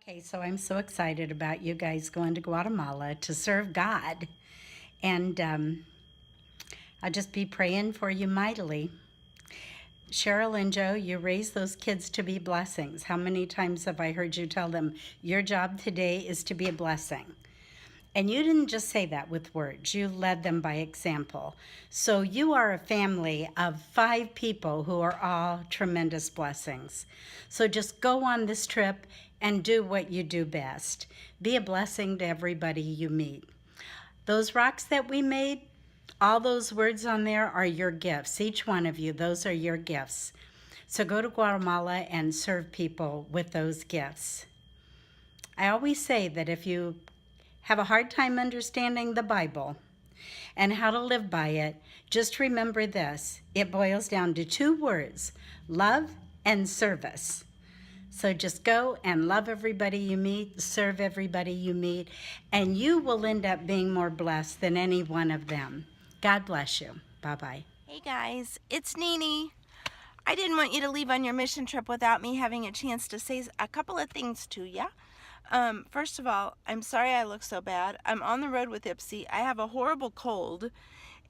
Okay, so I'm so excited about you guys going to Guatemala to serve God. And I'll just be praying for you mightily. Cheryl and Joe, you raised those kids to be blessings. How many times have I heard you tell them, your job today is to be a blessing? And you didn't just say that with words, you led them by example. So you are a family of 5 people who are all tremendous blessings. So just go on this trip and do what you do best. Be a blessing to everybody you meet. Those rocks that we made, all those words on there are your gifts. Each one of you, those are your gifts. So go to Guatemala and serve people with those gifts. I always say that if you have a hard time understanding the Bible and how to live by it, just remember this. It boils down to 2 words, love and service. So just go and love everybody you meet, serve everybody you meet, and you will end up being more blessed than any one of them. God bless you. Bye-bye. Hey guys, it's Nene. I didn't want you to leave on your mission trip without me having a chance to say a couple of things to you. First of all, I'm sorry I look so bad. I'm on the road with Ipsy. I have a horrible cold,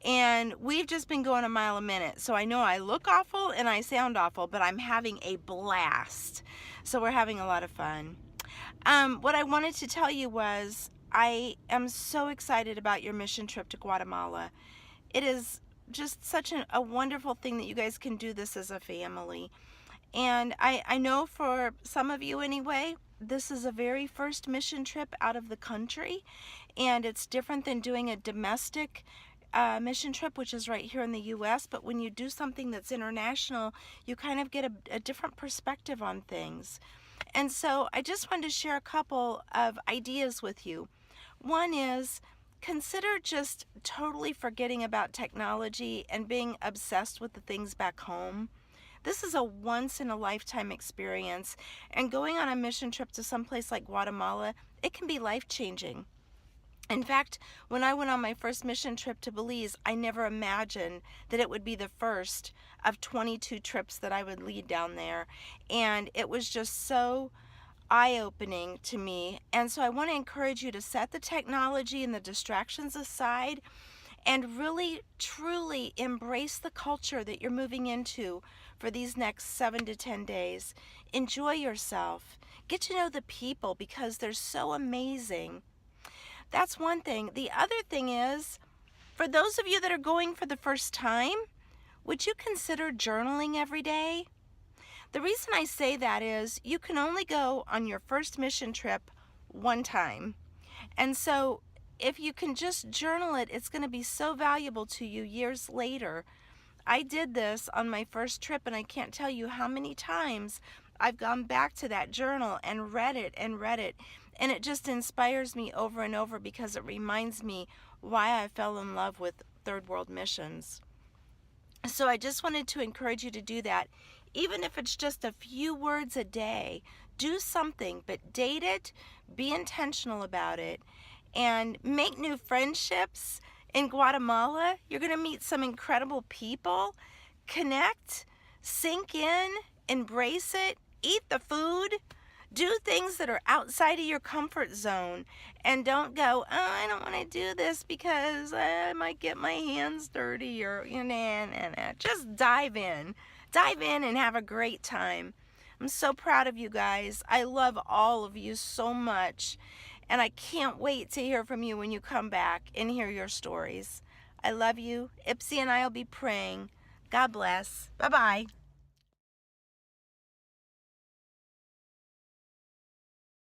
and we've just been going a mile a minute. So I know I look awful and I sound awful, but I'm having a blast. So we're having a lot of fun. What I wanted to tell you was I am so excited about your mission trip to Guatemala. It is just such a wonderful thing that you guys can do this as a family. And I know for some of you anyway, this is a very first mission trip out of the country, and it's different than doing a domestic mission trip, which is right here in the U.S. But when you do something that's international, you kind of get a different perspective on things. And so I just wanted to share a couple of ideas with you. One is, consider just totally forgetting about technology and being obsessed with the things back home. This is a once-in-a-lifetime experience, and going on a mission trip to someplace like Guatemala, it can be life-changing. In fact, when I went on my first mission trip to Belize, I never imagined that it would be the first of 22 trips that I would lead down there, and it was just so eye-opening to me. And so I want to encourage you to set the technology and the distractions aside and really truly embrace the culture that you're moving into for these next 7 to 10 days. Enjoy yourself. Get to know the people because they're so amazing. That's one thing. The other thing is, for those of you that are going for the first time, would you consider journaling every day? The reason I say that is you can only go on your first mission trip one time. And so if you can just journal it, it's going to be so valuable to you years later. I did this on my first trip, and I can't tell you how many times I've gone back to that journal and read it and read it. And it just inspires me over and over because it reminds me why I fell in love with third world missions. So I just wanted to encourage you to do that. Even if it's just a few words a day, do something, but date it, be intentional about it, and make new friendships. In Guatemala, you're going to meet some incredible people. Connect, sink in, embrace it, eat the food, do things that are outside of your comfort zone, and don't go, oh, I don't want to do this because I might get my hands dirty, or just dive in. Dive in and have a great time. I'm so proud of you guys. I love all of you so much, and I can't wait to hear from you when you come back and hear your stories. I love you. Ipsy and I will be praying. God bless. Bye-bye.